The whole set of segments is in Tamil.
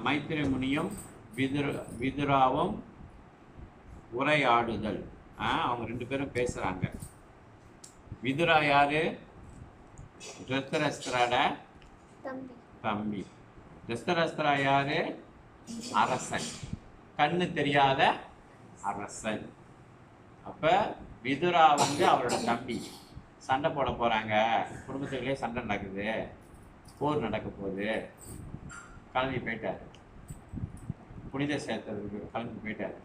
மைத்திரி முனியும் விதுராவும் உரையாடுதல். அவங்க ரெண்டு பேரும் பேசுறாங்க. விதுரா யாரு? திருதராஷ்டிரோட தம்பி. திருதராஷ்டிரா யாரு? அரசன், கண்ணு தெரியாத அரசன். அப்ப விதுரா வந்து அவரோட தம்பி. சண்டை போட போறாங்க, குடும்பத்துக்குள்ளே சண்டை நடக்குது, போர் நடக்க போகுது. கிளம்பி போயிட்டாரு, புனித சேர்த்ததுக்கு கிளம்பி போயிட்டாரு.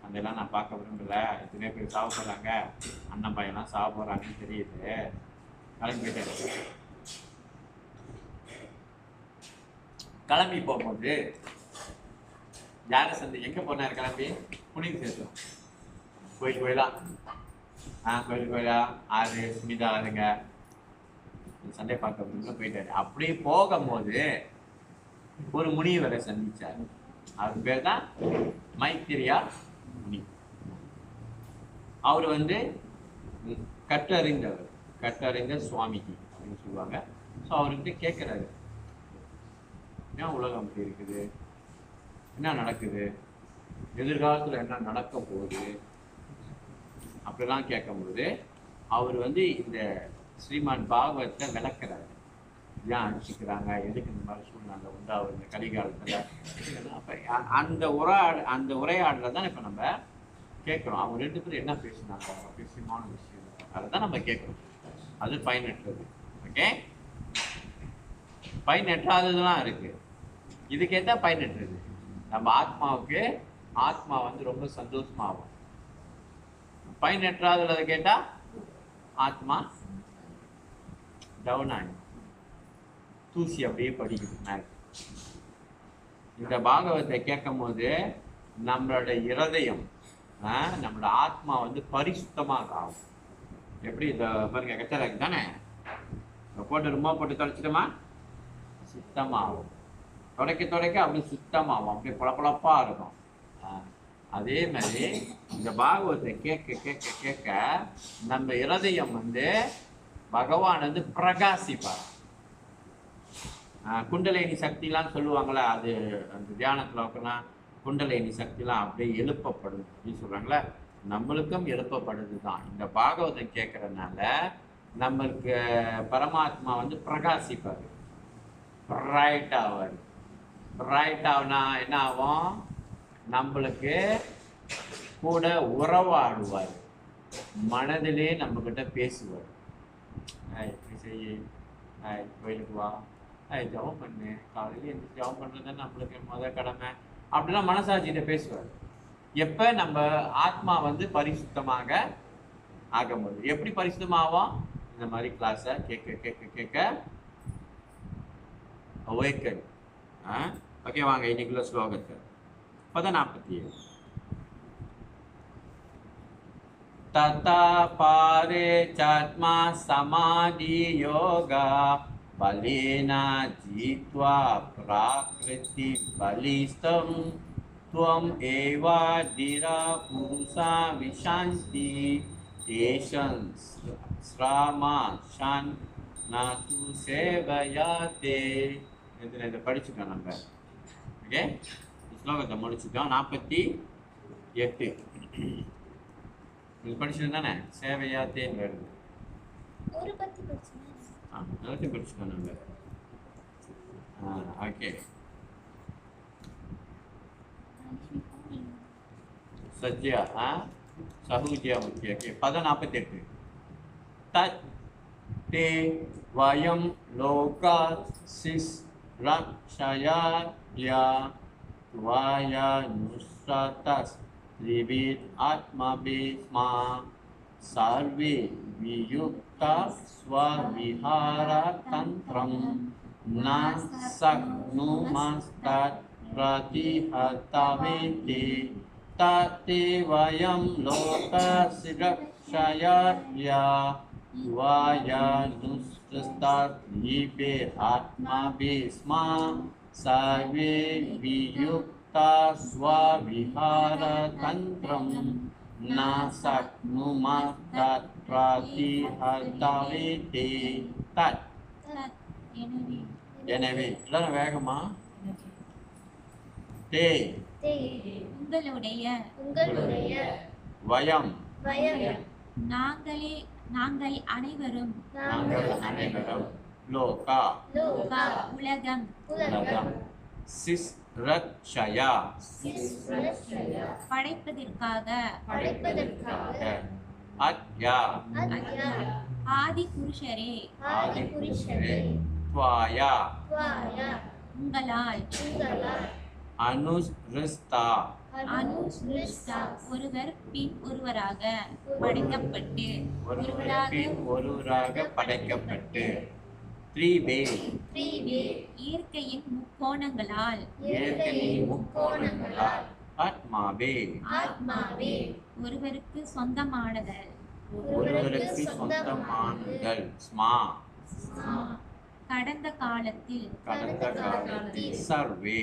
அதெல்லாம் நான் பார்க்க விரும்பல, எத்தனையோ பேர் சாவ போறாங்க, அண்ணன் பையன்லாம் சாவ போறாங்கன்னு தெரியுது, கிளம்பி போயிட்டாரு. கிளம்பி போகும்போது யாரை சந்தி எங்க போனாரு? கிளம்பி புனித சேர்த்தோம், கோயிலா கோயிலா ஆறு புனித ஆறுங்க சண்டை பார்க்க போயிட்டாரு. அப்படியே போகும்போது ஒரு முனிவரை சந்திச்சார். அவர் பேர் தான் மைத்திரியா முனி. அவர் வந்து கற்றறிந்த சுவாமிஜி அப்படின்னு சொல்லுவாங்க. ஸோ அவர்கிட்ட கேட்குறாரு, ஏன் உலகம் இப்படி இருக்குது, என்ன நடக்குது, எதிர்காலத்தில் என்ன நடக்க போகுது அப்படிலாம் கேட்கும்போது அவர் வந்து இந்த ஸ்ரீமான் பாகவத்தை விளக்குறாரு. ஏன் அடிச்சுக்கிறாங்க, எதுக்கு இந்த மாதிரி சூழ்நிலை வந்து அவர் இந்த கலிகாலத்தில். அப்போ அந்த உரையாடலை தான் இப்போ நம்ம கேட்குறோம். அவங்க ரெண்டு பேரும் என்ன பேசினாங்க, அவசியமான விஷயம், அதை தான் நம்ம கேட்குறோம். அது பயனற்றது. ஓகே, பயனற்றாததுலாம் இருக்கு. இதுக்கு எந்த பயனற்றது? நம்ம ஆத்மாவுக்கு ஆத்மா வந்து ரொம்ப சந்தோஷமாகும். பயனற்றாதுல கேட்டா ஆத்மா டவுன் ஆகும், தூசி அப்படியே படிக்குது மேல. இந்த பாகவத்தை கேட்கும் போது நம்மளோட இருதயம், நம்மளோட ஆத்மா வந்து பரிசுத்தமாக ஆகும். எப்படி இந்த பாருங்க, கச்சராக்கு தானே போட்டு ரொம்ப போட்டு தொலைச்சிட்டோமா சுத்தமாகும், துடைக்க அப்படி சுத்தமாகும், அப்படியே பளபளப்பா இருக்கும். அதே மாதிரி இந்த பாகவத்தை கேட்க நம்ம இருதயம் வந்து பகவான் வந்து பிரகாசிப்பார். குண்டலினி சக்திலாம் சொல்லுவாங்களே, அது அந்த தியானத்தில் வைக்கனா குண்டலினி சக்திலாம் அப்படியே எழுப்பப்படுது அப்படின்னு சொல்றாங்களே, நம்மளுக்கும் எழுப்பப்படுது தான். இந்த பாகவதம் கேட்கறதுனால நம்மளுக்கு பரமாத்மா வந்து பிரகாசிப்பார், பிரைட் ஆவார். பிரைட் ஆகுனா என்ன ஆகும்? நம்மளுக்கு கூட உறவாடுவார், மனதிலே நம்ம கிட்ட பேசுவார். இப்படி செய்ய, கோயிலுக்கு வா, ஜபம் பண்ணு, காலையில் எந்திரிச்சு ஜபம் பண்ணுறது நம்மளுக்கு முதல் கடமை அப்படிலாம் மனசாட்சியிட்ட பேசுவார். எப்ப நம்ம ஆத்மா வந்து பரிசுத்தமாக ஆகும்போது. எப்படி பரிசுத்தமாகும்? இந்த மாதிரி கிளாஸை கேட்க அவேக்கன். ஓகே, வாங்க இன்னைக்குள்ள ஸ்லோகத்தை 47. ததா பாரே சாத்மா சமாதி யோகா பலேனா ஜீத்வா ப்ராக்ருதி பலிஸ்தம் த்வம் ஏவா திரா புருஷா விஷாந்தி ஏஷன் ஸ்ராமா ஷான் நாது சேவயாதே. இதை படிச்சுக்கோம் நம்ம. ஓகே, ஸ்லோகத்தை முடிச்சுட்டோம். 48 இது படிச்சுட்டு தானே சேவையாத்தேன்னு வருது. எல்லாத்தையும் படிச்சுட்டோம் நம்ம. ஓகே, சத்யா சஹூஜியா முக்கிய. ஓகே, 48. தத் தே வயம் லோகா சிஸ் ரக்ஷயா வாயா நுஸ்ரதஸ் த்ரிவித் ஆத்மபிஸ்மா சர்வே வியுக்தா ஸ்வவிஹார தந்திரம் ந சக்னுமஸ்தத் பிரதிஹதவேதி தத்தே வயம் லோகஸ்ய ரக்ஷயா வாயா நுஸ்ரதஸ் த்ரிவித் ஆத்மபிஸ்மா சர்வே வியுக்தா ஸ்வவிஹார தந்திரம் ந சக்னுமஸ்தத் பிரதிஹதவேதி தத். எனவே எல்லாரும் வேகமா தே உங்களுடைய வயம் நாங்கள் அனைவரும் லோகா உலகம் சிஸ்ரக்ஷயா படைப்பதற்காக அத்யா ஆதி புருஷரே த்வாயா உங்களால் அனுஸ்ருஷ்டா ஒருவர் பின் ஒருவராக படைக்கப்பட்டு ஒருவராக படைக்கப்பட்டு த்ரீபே இயற்கையின் முக்கோணங்களால் ஆத்மாவே ஒருவருக்கு சொந்தமானதல் ஸ்மா கடந்த காலத்தில் சர்வே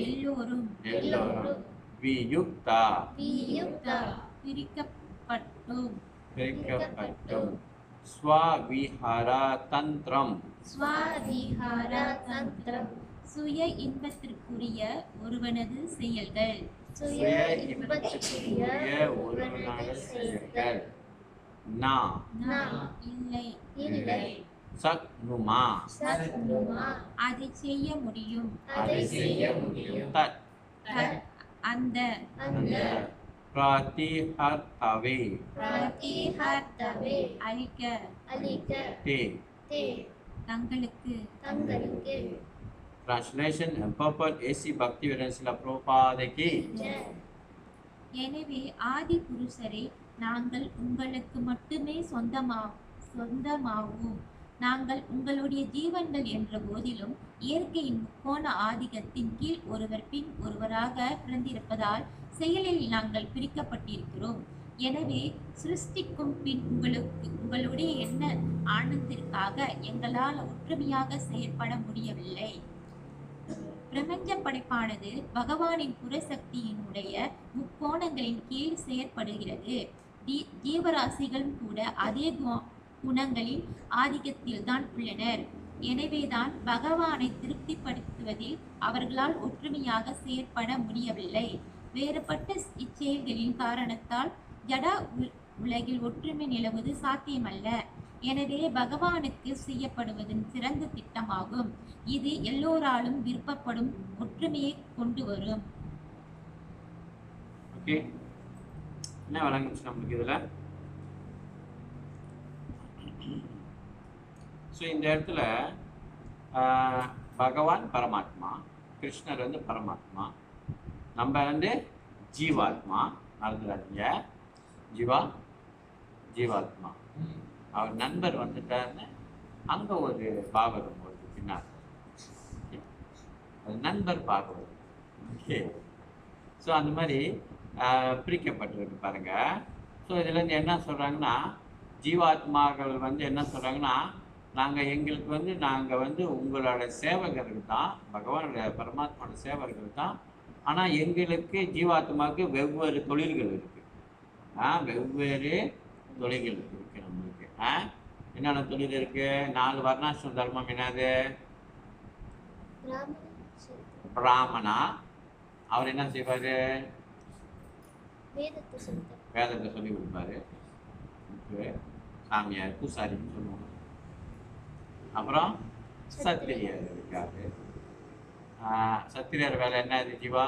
எல்லோரும் வியுக்தா பிரிக்கப்பட்டும் ஸ்வவிஹார தந்திரம் சுய இன்பத்திற்குரிய ஒருவனது செயல்கள் நா இல்லை சக்னுமா அதை செய்ய முடியும் தத் அந்த பிரதிஹர்த்தவே அழிக்க தே தங்களுக்கு Translation Purport AC Bhaktivedanta Srila Prabhupada ki. எனவே ஆதி புருஷரை நாங்கள் உங்களுக்கு மட்டுமே சொந்தமாகவும் நாங்கள் உங்களுடைய ஜீவன்கள் என்ற போதிலும் இயற்கையின் முக்கோண ஆதிக்கத்தின் கீழ் ஒருவர் பின் ஒருவராக பிறந்திருப்பதால் செயலில் நாங்கள் பிரிக்கப்பட்டிருக்கிறோம். எனவே சிருஷ்டிக்கும் பின் உங்களுடைய என்ன ஆனந்திற்காக எங்களால் ஒற்றுமையாக செயற்பட முடியவில்லை. பிரபஞ்ச படைப்பானது பகவானின் புறசக்தியினுடைய முக்கோணங்களின் கீழ் செயற்படுகிறது. ஜீவராசிகளும் கூட அதே குணங்களின் ஆதிக்கத்தில் தான் உள்ளனர். எனவேதான் பகவானை திருப்திப்படுத்துவதில் அவர்களால் ஒற்றுமையாக செயற்பட முடியவில்லை. வேறுபட்ட இச்செயல்களின் காரணத்தால் ஜட உலகில் ஒற்றுமை நிலவுவது சாத்தியமல்ல. எனவே பகவானுக்கு செய்யப்படுவதன் சிறந்த திட்டமாகும். இது எல்லோராலும் விருப்பப்படும் ஒற்றுமையை கொண்டு வரும். என்ன வழங்குச்சு நம்மளுக்கு இதுல? ஸோ இந்த இடத்துல பகவான் பரமாத்மா, கிருஷ்ணர் வந்து பரமாத்மா, நம்ம வந்து ஜீவாத்மா. நடந்துடாதீங்க, ஜீவாத்மா. அவர் நண்பர் வந்துட்டாருன்னு அங்க ஒரு பாகவதம் வருது பின்னாடி, நண்பர் பாகவதம். ஓகே, ஸோ அந்த மாதிரி பிரிக்கப்பட்டிருக்கு பாருங்க. ஸோ இதுல இருந்து என்ன சொல்றாங்கன்னா, ஜீவாத்மாக்கள் வந்து என்ன சொல்றாங்கன்னா, எங்களுக்கு வந்து நாங்கள் வந்து உங்களோட சேவகர்கள் தான், பகவானுடைய பரமாத்மாவோட சேவகர்கள் தான். ஆனால் எங்களுக்கு ஜீவாத்மாவுக்கு வெவ்வேறு தொழில்கள் இருக்கு. வெவ்வேறு தொழில்கள் இருக்கு நம்மளுக்கு. என்னென்ன தொழில் இருக்கு? 4 வர்ணாசிரம தர்மம். என்னது? பிராமணா அவர் என்ன செய்வாரு? வேதத்தை சொல்லி கொடுப்பாரு. சாமியார், பூசாரின்னு சொல்லுவாங்க. அப்புறம் சத்திரியர் இருக்காரு. சத்திரியர் வேலை என்ன? இது ஜீவா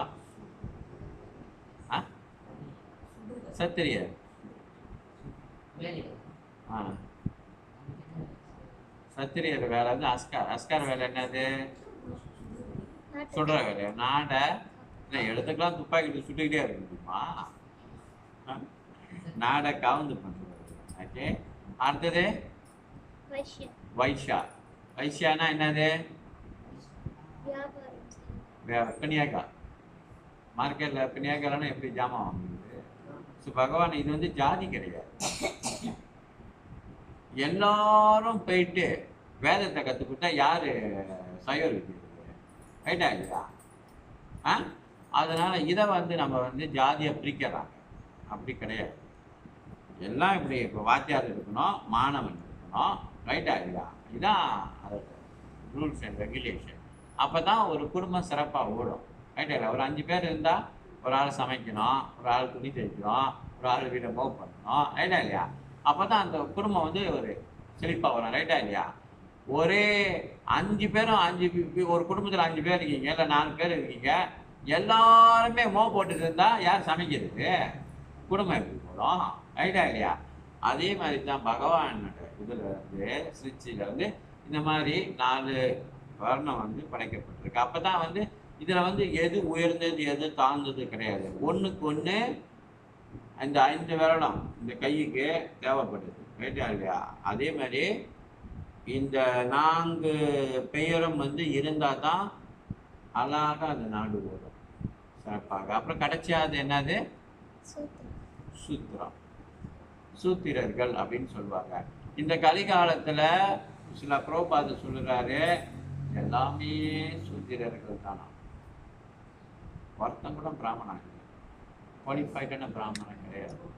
சத்திரியர். சத்திரியர் வேலை வந்து அஸ்கார் வேலை என்னது? சுடுற வேலையா? நாடை எடுத்துக்கலாம், துப்பாக்கி சுட்டுக்கிட்டே இருக்க முடியுமா? நாடை கவுந்து பண்றது. ஓகே, அடுத்தது வைஷ்யா. வைஷ்யானா என்னது? பிணியாக்கா. மார்க்கெட்ல பிணியாக்காலன்னா எப்படி ஜாமான் வாங்குறது? ஸோ பகவான் இது வந்து ஜாதி கிடையாது. எல்லாரும் போயிட்டு வேதத்தை கற்றுக்கிட்டா யாரு சைவர் வைக்கிறது? ரைட்டா இல்லையா? அதனால இதை வந்து நம்ம வந்து ஜாதியை பிரிக்கிறாங்க. அப்படி கிடையாது. எல்லாம் இப்படி இப்போ வாத்தியார் இருக்கணும், மாணவன் இருக்கணும். ரைட்டா இல்லையா? இதுதான் ரூல்ஸ் அண்ட் ரெகுலேஷன். அப்பதான் ஒரு குடும்பம் சிறப்பா ஓடும். ரைட்டா? ஒரு 5 பேர் இருந்தா ஒரு ஆள் சமைக்கணும், ஒரு ஆள் துணி தைக்கணும், ஒரு ஆள் வீடை மூவ் பண்ணணும். ரைட்டா இல்லையா? அப்பதான் அந்த குடும்பம் வந்து ஒரு செழிப்பா வரும். ரைட்டா இல்லையா? ஒரே 5 பேரும் ஒரு குடும்பத்துல 5 பேர் இருக்கீங்க, இல்ல 4 பேர் இருக்கீங்க, எல்லாருமே போட்டுட்டு இருந்தா யார் சமைக்கிறது? குடும்பம் எப்படி போடும்? ரைட்டா இல்லையா? அதே மாதிரி தான் பகவானோட இதுல வந்து சிருஷ்டியில வந்து இந்த மாதிரி 4 வர்ணம் வந்து படைக்கப்பட்டிருக்கு. அப்பதான் வந்து இதுல வந்து எது உயர்ந்தது எது தாழ்ந்தது கிடையாது. ஒண்ணுக்கு ஒண்ணு இந்த 5 விரலம் இந்த கைக்கு தேவைப்படுது. ரைட்டா இல்லையா? அதே மாதிரி இந்த 4 பெயரும் வந்து இருந்தா தான் அழகா அந்த நாடு ஓடும் சிறப்பாக. அப்புறம் கடைசியா அது என்னது? சூத்திரம், சூத்திரர்கள் அப்படின்னு சொல்லுவாங்க. இந்த கலிகாலத்துல சில பிரபுபாதர் சொல்லுறாரு, எல்லாமே சூத்திரர்கள் தானா, ஒருத்தன் கூட பிராமணன் குவாலிஃபைடான பிராமணன் கிடையாது.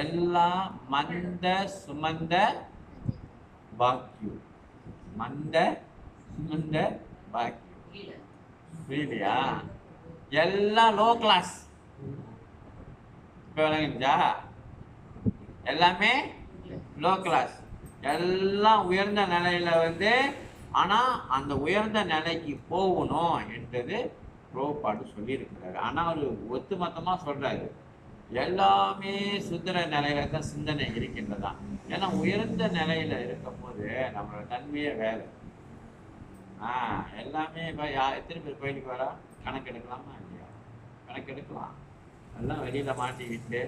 எல்லாம் மந்த சுமந்த பாக்கியம், மந்த சுமந்த பாக்கியம், புரியலையா? எல்லாம் லோ கிளாஸ். இப்ப விளங்குச்சா? எல்லாமே லோ கிளாஸ், எல்லாம் உயர்ந்த நிலையில வந்து, ஆனா அந்த உயர்ந்த நிலைக்கு போகணும் என்றது பிரபுபாடு சொல்லி இருக்கிறாரு. ஆனா அவரு ஒத்துமொத்தமா சொல்றாரு, எல்லாமே சுந்தர நிலையில தான் சிந்தனை இருக்கின்றதா. ஏன்னா உயர்ந்த நிலையில இருக்கும் போது நம்மளோட தன்மையே வேற. எல்லாமே இப்ப எத்தனை பேர் கோயிலுக்கு வரா? கணக்கு எடுக்கலாமா இல்லையா? கணக்கு எடுக்கலாம். எல்லாம் வெளியில மாட்டிக்கிட்டு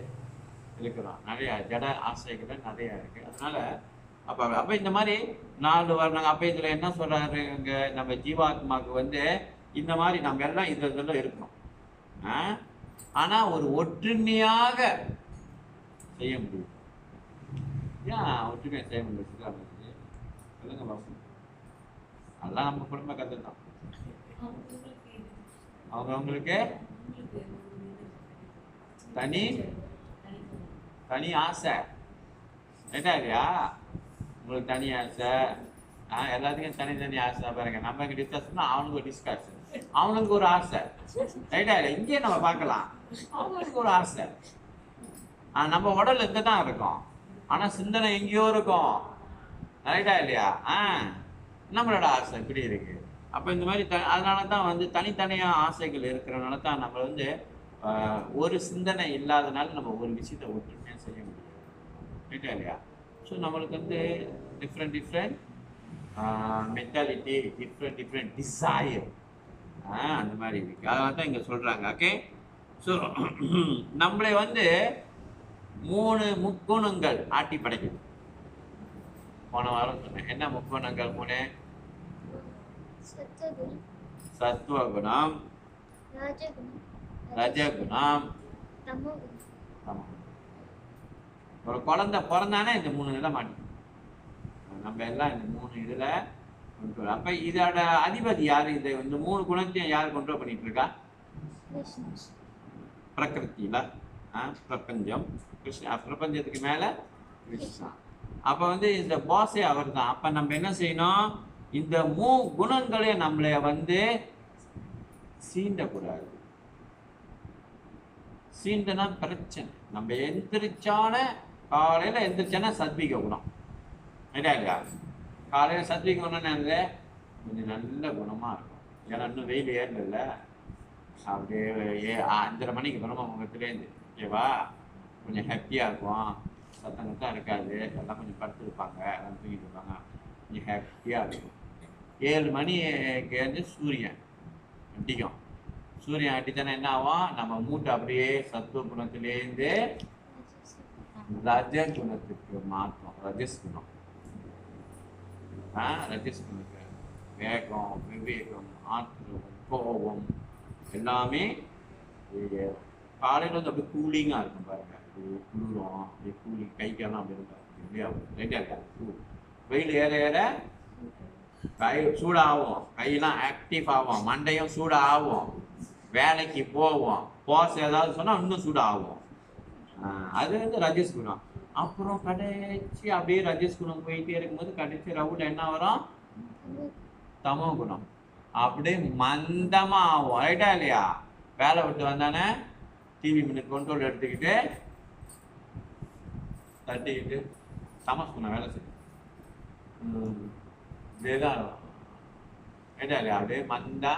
இருக்கிறோம். நிறைய ஜட ஆசைகள் நிறைய இருக்கு. அதனால அப்ப இந்த மாதிரி 4 வர்ணம். அப்ப இதுல என்ன சொல்றாரு இங்க, நம்ம ஜீவாத்மாவுக்கு வந்து இந்த மாதிரி நம்ம எல்லாம் இதுல இருக்கணும். ஆனா ஒரு ஒற்றுமையாக செய்ய முடியும். ஏன் ஒற்றுமையாக செய்ய முடியும்? சொல்லுங்க பாப்போம். அதெல்லாம் நம்ம குடும்ப கதை தான். அவங்களுக்கு தனி தனி ஆசை. ரைட்டா இல்லையா? உங்களுக்கு தனி ஆசை, எல்லாத்துக்கும் தனித்தனி ஆசை. பாருங்க, நம்ம இங்க டிஸ்கஸ் பண்ணா அவனுக்கு ஒரு டிஸ்கஷன், அவனுக்கு ஒரு ஆசை. ரைட்டா இல்லையா? இங்கே நம்ம பார்க்கலாம், அவங்களுக்கு ஒரு ஆசை. நம்ம உடல் இங்க தான் இருக்கும், ஆனா சிந்தனை எங்கேயோ இருக்கும். ரைட்டா இல்லையா? நம்மளோட ஆசை இப்படி இருக்கு. அப்ப இந்த மாதிரி அதனால தான் வந்து தனித்தனியா ஆசைகள் இருக்கிறனால தான் நம்ம வந்து ஒரு சிந்தனை இல்லாதனால நம்ம ஒரு விஷயத்தை ஒற்றுமையா செய்ய முடியும். ரைட்டா இல்லையா? ஸோ நம்மளுக்கு வந்து டிஃப்ரெண்ட் மென்டாலிட்டி, டிஃப்ரெண்ட் டிசைர், அந்த மாதிரி இருக்கு. அதனால தான் இங்க சொல்றாங்க. ஓகே, ஸோ நம்மளை வந்து 3 முக்குணங்கள் ஆட்டி படைக்குது. போன வாரம் சொன்னேன். என்ன முக்குணங்கள் 3? சத்துவகுணம், ரஜகுணம், தமோகுணம். ஒரு குழந்தை பிறந்தானே இந்த 3 இதில் மாட்டிக்கும். நம்ம எல்லாம் இந்த 3 இதுல கண்ட்ரோல். அப்ப இதோட அதிபதி யாரு? இந்த 3 குணத்தையும் யார் கண்ட்ரோல் பண்ணிட்டு இருக்கா? பிரகிருத்தில, பிரபஞ்சம், கிருஷ்ணா. பிரபஞ்சத்துக்கு மேல கிருஷ்ணா. அப்ப வந்து இந்த பாஸே அவர் தான். அப்ப நம்ம என்ன செய்யணும்? இந்த 3 குணங்களையும் நம்மளை வந்து சீண்டக்கூடாது. சீண்டனா பிரச்சனை. நம்ம எந்திரிச்சான காலையில எந்திரிச்சானா சத்விக குணம். இல்லையா? காலையில சத்விக குணம்னு கொஞ்சம் நல்ல குணமா இருக்கும். ஏன்னா இன்னும் வெயில் ஏறல. அப்படியே 5:30 மணிக்கு பிரம்ம முகத்துலேருந்து ஓகேவா, கொஞ்சம் ஹாப்பியா இருக்கும். சத்தம் இருக்காது, எல்லாம் கொஞ்சம் படுத்துருப்பாங்க, எல்லாம் தூங்கிட்டு இருப்பாங்க, கொஞ்சம் ஹாப்பியா இருக்கும். 7 மணிக்கு வந்து சூரியன் அடிக்கும். சூரியன் அடித்தானே என்ன ஆகும்? நம்ம மூட்டை அப்படியே சத்துவ குணத்திலேருந்து ரஜ குணத்துக்கு மாற்றும். ரஜஸ் குணம், ரஜஸ் குணத்துக்கு வேகம், விவேகம், ஆத்திரம், கோபம் எல்லாமே காலையில் வந்து அப்படியே கூலிங்காக இருக்கும். பாருங்க, குளிரும், அப்படியே கூலிங், கைக்கெல்லாம் அப்படி இருக்கும். ரைட்டா இருக்கா? வெயில் ஏற ஏற கை சூடாகும், கையெல்லாம் ஆக்டிவ் ஆகும், மண்டையும் சூடாகும், வேலைக்கு போவோம், போஸ் ஏதாவது சொன்னா இன்னும் சூடாகும். அது வந்து ரஜஸ் குணம். அப்புறம் கடைசி அப்படியே ரஜஸ் குணம் போயிட்டே இருக்கும்போது கடைசி ரவுண்ட் என்ன வரும்? தமோ குணம். அப்படியே மந்தமா ஆகும். ரைட்டா இல்லையா? வேலை விட்டு வந்தானே டிவி மினிட் கண்ட்ரோல் எடுத்துக்கிட்டு தட்டிக்கிட்டு தமஸ் பண்ண வேலை செய்யும். இதேதான் ரைட்டா இல்லையா? அப்படியே மந்தா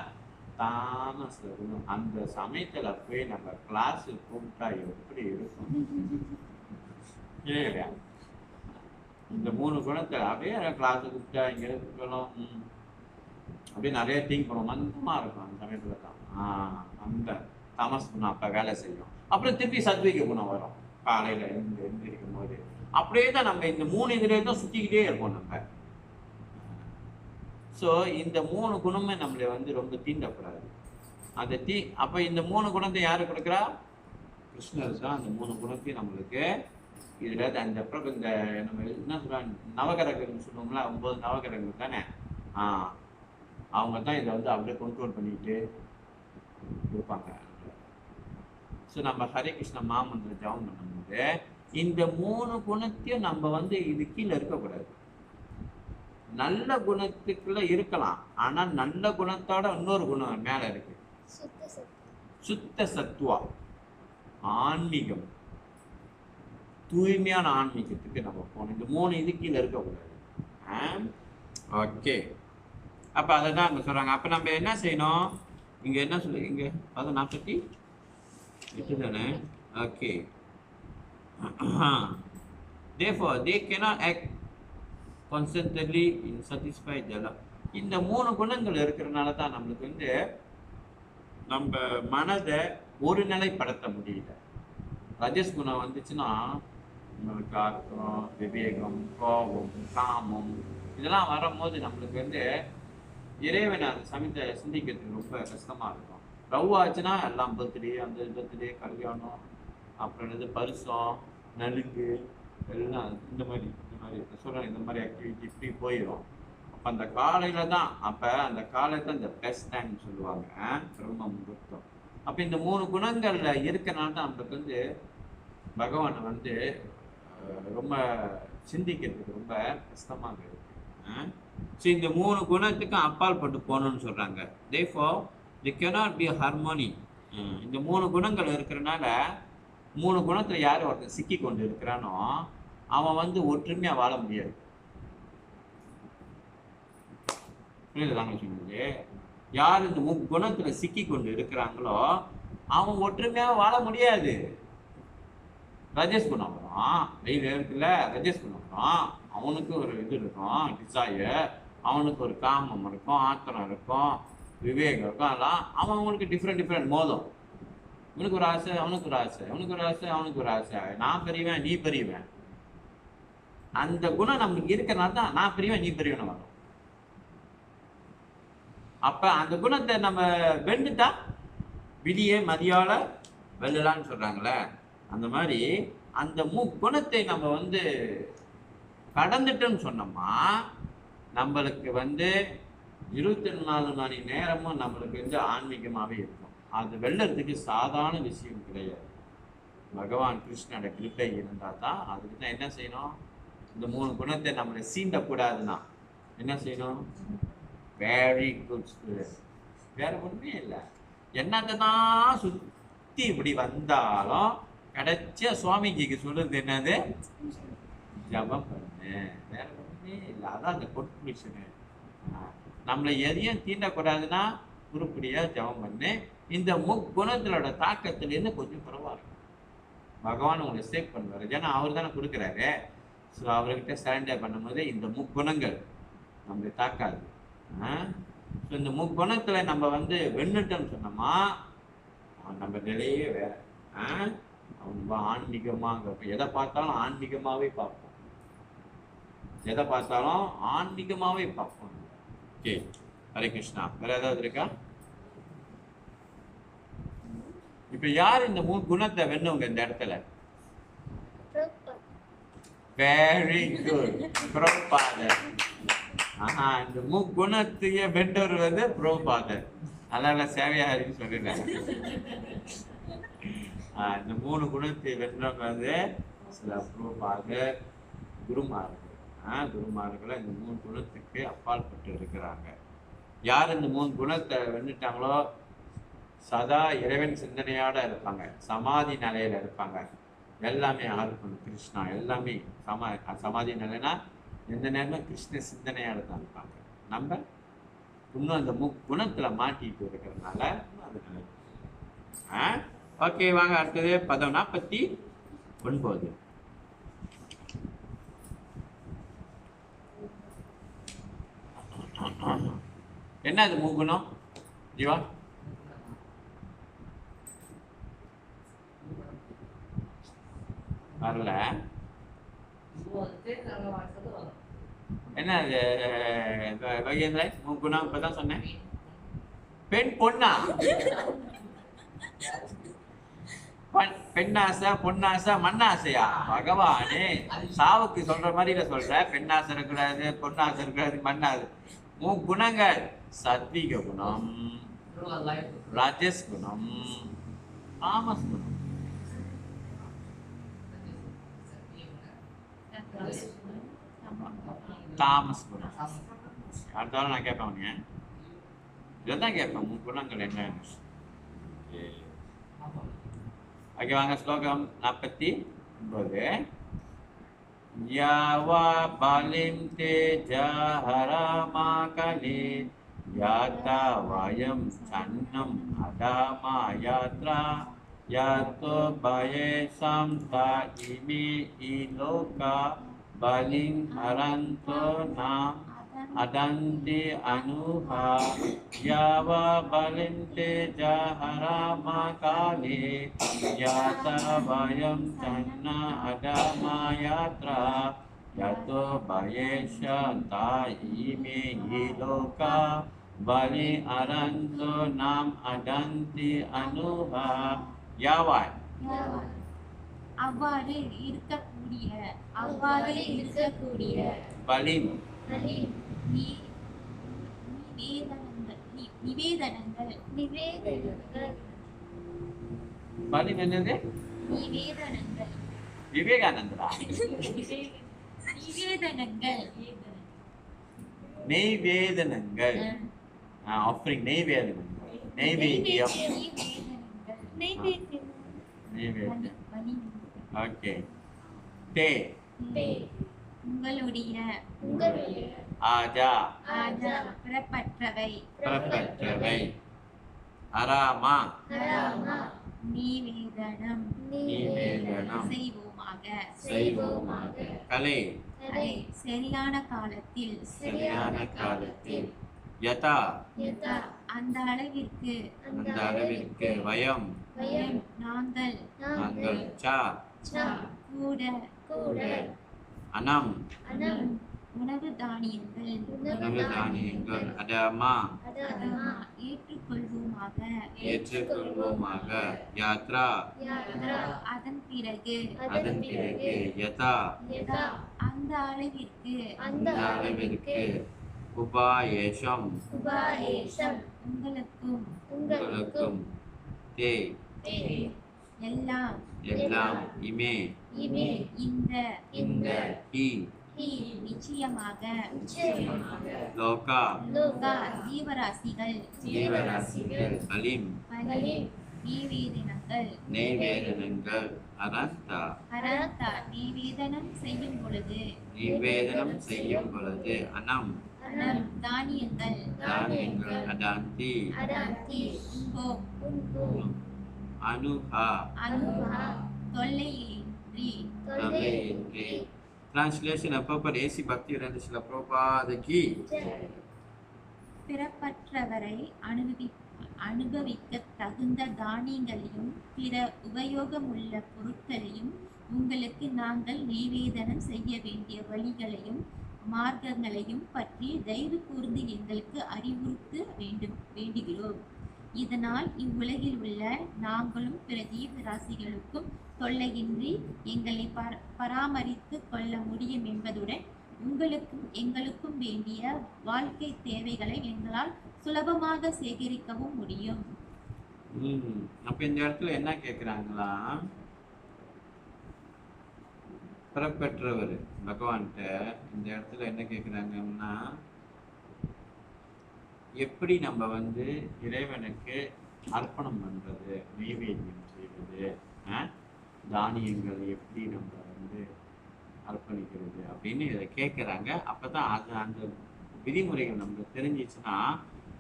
தாமஸ் இருக்கணும். அந்த சமயத்துல போய் நம்ம கிளாஸ் கூப்பிட்டா எப்படி இருக்கும் இல்லையா? இந்த 3 குணத்தை அப்படியே கிளாஸ் கூப்பிட்டா இங்க இருக்கணும். அப்படியே நிறைய திங்க் பண்ணுவோம். மந்தமா இருக்கும் அந்த சமயத்துல தான். அந்த தமஸ் குணம் அப்ப வேலை செய்யும். அப்புறம் திருப்பி சத்விக குணம் வரும் காலையில எழுந்திருக்கும் போது. அப்படியே தான் நம்ம இந்த 3 இதுலேயே தான் சுத்திக்கிட்டே இருப்போம் நம்ம. ஸோ இந்த 3 குணமே நம்மளை வந்து ரொம்ப தீண்டக்கூடாது. அந்த அப்ப இந்த 3 குணத்தை யாரு கொடுக்குறா? கிருஷ்ணர் தான் அந்த 3 குணத்தையும் நம்மளுக்கு இதுல அந்த இந்த நம்ம என்ன சொல்றாங்க, நவகிரகம்னு சொல்லுவோம்ல, 9 நவகிரகங்கள் தானே. அவங்க தான் இதை வந்து அப்படியே கண்ட்ரோல் பண்ணிட்டு இருப்பாங்க. ஸோ நம்ம ஹரே கிருஷ்ண மாமந்திர ஜபம் பண்ணும்போது இந்த 3 குணத்தையும் நம்ம வந்து இது கீழே இருக்கக்கூடாது. நல்ல குணத்துக்குள்ள இருக்கலாம், ஆனா நல்ல குணத்தோட இன்னொரு குணம் மேல இருக்கு. சுத்த சத்துவா, ஆன்மீகம், தூய்மையான ஆன்மீகத்துக்கு நம்ம போகணும். இந்த 3 இது கீழே இருக்கக்கூடாது. ஓகே, அப்ப அதை தான் அங்க சொல்றாங்க. அப்ப நம்ம என்ன செய்யணும்? இங்க என்ன சொல்லு, இங்க 48 தானே? Okay. Therefore they cannot act constantly in satisfy jala. இந்த 3 குணங்கள் இருக்கிறதுனால தான் நம்மளுக்கு வந்து நம்ம மனதை ஒரு நிலைப்படுத்த முடியல. ரஜஸ் குணம் வந்துச்சுன்னா நம்மளுக்கு ஆர்வம், விவேகம், கோபம், காமம் இதெல்லாம் வரும்போது நம்மளுக்கு வந்து இறைவனை அந்த சமயத்தை சிந்திக்கிறதுக்கு ரொம்ப கஷ்டமா இருக்கும். லவ் ஆச்சுன்னா எல்லாம் பர்த்டே, அந்த பர்த்டே, கல்யாணம், அப்புறம் என்னது பரிசம், நலுங்கு எல்லாம் இந்த மாதிரி சொல்கிறேன், இந்த மாதிரி ஆக்டிவிட்டி இப்படி போயிடும். அப்போ அந்த காலையில் தான், அப்போ அந்த காலையில் தான் இந்த பெஸ்ட் டைம்னு சொல்லுவாங்க, பிரம்ம முகூர்த்தம். அப்போ இந்த 3 குணங்களில் இருக்கிறனால தான் நம்மளுக்கு வந்து பகவானை வந்து ரொம்ப சிந்திக்கிறதுக்கு ரொம்ப கஷ்டமாக இருக்கு. ஸோ இந்த 3 குணத்துக்கும் அப்பால் பட்டு போகணும்னு சொல்கிறாங்க. therefore they cannot be harmony. இந்த 3 குணங்கள் இருக்கிறனால 3 குணத்துல யார் ஒருத்தன் சிக்கி கொண்டு இருக்கிறானோ அவன் வந்து ஒற்றுமையா வாழ முடியாது. புரியுதுதாங்க சொன்னது? யார் இந்த 3 குணத்துல சிக்கி கொண்டு இருக்கிறாங்களோ அவன் ஒற்றுமையா வாழ முடியாது. ரஜஸ் குணம் வரும், வெயில் இருக்குல்ல, ரஜஸ் குணம் வரும், அவனுக்கு ஒரு இது இருக்கும், டிசையர், அவனுக்கு ஒரு காமம் இருக்கும், ஆத்திரம் இருக்கும், விவேகம் இருக்கும். அதெல்லாம் அவனுக்கு டிஃப்ரெண்ட் மோதம். இவனுக்கு ஒரு ஆசை, அவனுக்கு ஒரு ஆசை, அவனுக்கு ஒரு ஆசை, அவனுக்கு ஒரு ஆசை, நான் பெரியவன், நீ பெரியவன். அந்த குணம் நமக்கு இருக்கிறனால தான் நான் பெரியவன், நீ பெரியவன் வரும். அப்ப அந்த குணத்தை நம்ம வெண்டுட்டா விடியே மதியால வெல்லலான்னு சொல்றாங்களே, அந்த மாதிரி அந்த குணத்தை நம்ம வந்து கடந்துட்டோன்னு சொன்னோமா நம்மளுக்கு வந்து 24 மணி நேரமும் நம்மளுக்கு வந்து ஆன்மீகமாகவே இருக்கும். அது வெல்லறதுக்கு சாதாரண விஷயம் கிடையாது. பகவான் கிருஷ்ணனோட கிருபை இருந்தால் தான். அதுக்கு தான் என்ன செய்யணும்? இந்த 3 குணத்தை நம்மளை சீண்டக்கூடாதுன்னா என்ன செய்யணும்? Very good student. வேற ஒன்றுமே இல்லை. என்னத்தை தான் சுற்றி இப்படி வந்தாலும் கிடைச்ச சுவாமிஜிக்கு சொல்றது என்னது? ஜபம் பண்ணு. வேற ஒன்றுமே இல்லை. அதான் அந்த கொன்க்ளூஷனு. நம்மளை எதையும் தீண்டக்கூடாதுன்னா உருப்படியா ஜபம் பண்ணு. இந்த குணங்களோட தாக்கத்திலேருந்து கொஞ்சம் பரவாயில்ல. பகவான் உங்களை சேவ் பண்ணுவார். ஏன்னா அவர் தானே கொடுக்குறாரு. ஸோ அவர்கிட்ட சரண்டர் பண்ணும்போது இந்த குணங்கள் நம்மளை தாக்காது. ஸோ இந்த குணத்தில் நம்ம வந்து வெண்ணுட்டோம்னு சொன்னோமா நம்ம நிலையே வேற. அவங்க ஆன்மீகமாக எதை பார்த்தாலும் ஆன்மீகமாகவே பார்ப்போம். எதை பார்த்தாலும் ஆன்மீகமாகவே பார்ப்போம். ஓகே, ஹரே கிருஷ்ணா. வேற ஏதாவது இருக்கா? இப்ப யார் இந்த 3 குணத்தை வெண்ணுங்க இந்த இடத்துல? வெரி குட், பிரபுபாதர். இந்த 3 குணத்தையே வென்றவர் வந்து பிரபுபாதர். அதனால சேவையாரின்னு சொல்லிடுறேன். இந்த 3 குணத்தை வென்றவங்க வந்து சில பிரபுபாதர், குருமார்கள். குருமார்களை இந்த 3 குணத்துக்கு அப்பாற்பட்டு இருக்கிறாங்க. யார் இந்த 3 குணத்தை வென்னுட்டாங்களோ சதா இறைவன் சிந்தனையோட இருப்பாங்க, சமாதி நிலையில இருப்பாங்க. எல்லாமே யாரு பண்ணும்? கிருஷ்ணா. எல்லாமே சமாதி நிலைனா எந்த நேரமும் கிருஷ்ண சிந்தனையோட தான் இருப்பாங்க. நம்ம இன்னும் அந்த குணத்துல மாட்டிட்டு இருக்கிறதுனால அது நல்லது. ஓகே, வாங்க அடுத்தது பதம் 49. என்ன அது முக்குணம் ஜீவா? வரல. என்ன அது வைகேந்திர முக்குணம்? இப்பதான் சொன்னேன். பெண் பொண்ணா? பெண்ணாசை, பொன்னாசை, மண்ணாசையா? பகவானே, சாவுக்கு சொல்ற மாதிரி சொல்ற. பெண்ணாசை இருக்கக்கூடாது, பொன்னாசை இருக்கக்கூடாது, மண்ணாசை. குணங்கள் சத்விக குணம், ராஜஸ் குணம், தாமஸ் குணம். தாமஸ் குணம். அடுத்த வாரம் நான் கேட்பேன் உனக்கு. இதான் கேட்பேன், குணங்கள் என்ன. ஓகே, வாங்க ஸ்லோகம் 49. யாவா பாலிம் தேஜா ஹரமாகலே யாத்தா வயம் சன்னம் அதாமா யாத்ரா யாத்தோ பயே சம்தா இமே இலோகா பலிம் ஹரந்தோ நாம் அடந்தி அனுஹா யாவா பலிம் தேஜா ஹரமாகலே யாத்தா வயம் சன்னா அதாமா யாத்ரா யாத்தோ பயேஷா தாயிமே இலோகா பலி அரந்தோ நாம் அடந்தி அனுஹா. யாவாய் அவ்வாறு இருக்கக்கூடிய பலிம் நிவேதனங்கள் பலிம் என்னது? விவேகானந்தரா? நெய்வேதனங்கள். ஆஃபரிங், நெய்வேதனங்கள், நெய்வேத்தியம், நெய்வேத்தியம். ஓகே. தே உங்களுடைய ஆஜா பிறப்பற்றவை அராமா நிவேதனம் செய்வோமாக. கலை சரியான காலத்தில் யதா அந்த அளவிற்கு வயம் நாங்கள் ச கூட அனம் உணவு தானியங்கள் அடமா ஏற்றுக்கொள்வோமாக. யாத்ரா அதன் பிறகு யதா அந்த அளவிற்கு உபாயேஷம் உங்களுக்கும் தே எல்லாம் இமே இந்த ஹி நிச்சயமாக லோகா ஜீவராசிகள் அலிம் நிவேதனங்கள் அரந்தா நிவேதனம் செய்யும் பொழுது அனம் தானியங்கள் அடாந்தி அனுஹா தொல்லையின்றி. Translation of Prabhupada A.C. Bhaktivedanta Srila Prabhupada ki. பிறப்பற்றவரை அனுபவிக்க தகுந்த தானியங்களையும் பிற உபயோகமுள்ள பொருட்களையும் உங்களுக்கு நாங்கள் நிவேதனம் செய்ய வேண்டிய வழிகளையும் மார்க்கங்களையும் பற்றி தயவு கூர்ந்து எங்களுக்கு அறிவுறுத்த வேண்டுகிறோம். இதனால் இவ்வுலகில் உள்ள நாங்களும் பிற ஜீவராசிகளுக்கும் தொல்லையின்றி எங்களை பராமரித்து கொள்ள முடியும் என்பதுடன் எங்களுக்கும் வேண்டிய வாழ்க்கை தேவைகளை எங்களால் சுலபமாக சேகரிக்கவும் முடியும். அப்ப இந்த இடத்துல என்ன கேக்குறாங்களா? பிறப்பெற்றவர் பகவான்கிட்ட இந்த இடத்துல என்ன கேக்குறாங்கன்னா, எப்படி நம்ம வந்து இறைவனுக்கு அர்ப்பணம் பண்றது, நெய்வேத்தியம் செய்வது, தானியங்கள் எப்படி நம்ம வந்து அர்ப்பணிக்கிறது அப்படின்னு இதை கேட்குறாங்க. அப்பதான் அது அந்த விதிமுறைகள் நம்மளுக்கு தெரிஞ்சிச்சுன்னா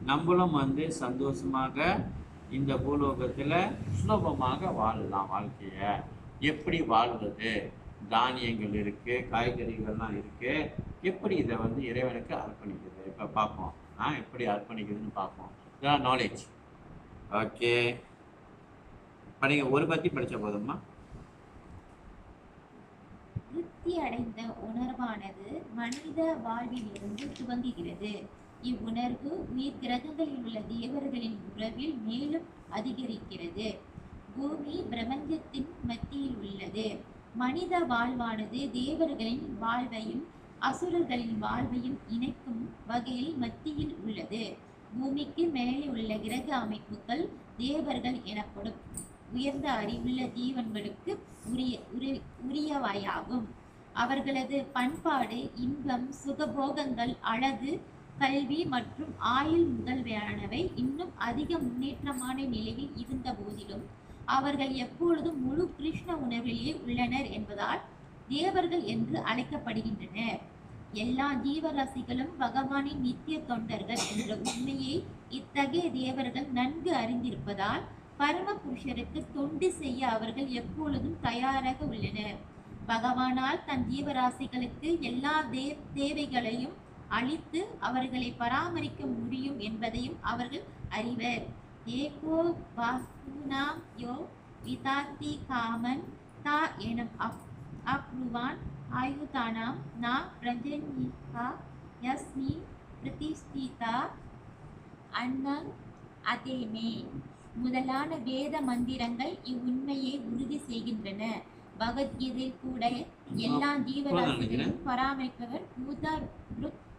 நம்மளும் வந்து சந்தோஷமாக இந்த பூலோகத்துல சுலபமாக வாழலாம். வாழ்க்கைய எப்படி வாழ்வது, தானியங்கள் இருக்கு, காய்கறிகள்லாம் இருக்கு, எப்படி இதை வந்து இறைவனுக்கு அர்ப்பணிக்கிறது இப்ப பார்ப்போம். எப்படி அர்ப்பணிக்கிறதுன்னு பார்ப்போம். இதெல்லாம் நாலேஜ். ஓகே, படிங்க. ஒரு பத்தி படிச்ச போதும்மா. திருப்தி அடைந்த உணர்வானது மனித வாழ்விலிருந்து துவங்குகிறது. இவ்வுணர்வு உயிர் கிரகங்களில் உள்ள தேவர்களின் உறவில் மேலும் அதிகரிக்கிறது. பூமி பிரபஞ்சத்தின் மத்தியில் உள்ளது. மனித வாழ்வானது தேவர்களின் வாழ்வையும் அசுரர்களின் வாழ்வையும் இணைக்கும் வகையில் மத்தியில் உள்ளது. பூமிக்கு மேலே உள்ள கிரக அமைப்புகள் தேவர்கள் எனப்படும் உயர்ந்த அறிவுள்ள ஜீவன்களுக்கு உரியவையாகும். அவர்களது பண்பாடு, இன்பம், சுகபோகங்கள், அழகு, கல்வி மற்றும் ஆயுள் முதல்வையானவை இன்னும் அதிக முன்னேற்றமான நிலையில் இருந்த போதிலும் அவர்கள் எப்பொழுதும் முழு கிருஷ்ண உணர்விலேயே உள்ளனர் என்பதால் தேவர்கள் என்று அழைக்கப்படுகின்றனர். எல்லா ஜீவராசிகளும் பகவானின் நித்திய தொண்டர்கள் என்ற உண்மையை இத்தகைய தேவர்கள் நன்கு அறிந்திருப்பதால் பரம புருஷருக்கு தொண்டு செய்ய அவர்கள் எப்பொழுதும் தயாராக உள்ளனர். பகவானால் தன் ஜீவராசிகளுக்கு எல்லா தேவைகளையும் அளித்து அவர்களை பராமரிக்க முடியும் என்பதையும் அவர்கள் அறிவர். ஏகோ வாசுனாம் யோ விதாத்தி காமன் தா எனும் அப்ருவான் ஆயுதானாம் நா பிரஜன்யிகா யஸ்மி பிரதிஷ்டிதா அன்னங் அதேமே முதலான வேத மந்திரங்கள் இவ்வுண்மையை உறுதி செய்கின்றன. பகவத்கீதை கூட எல்லா ஜீவராசிகளையும் பராமரிப்பவர் பூதர்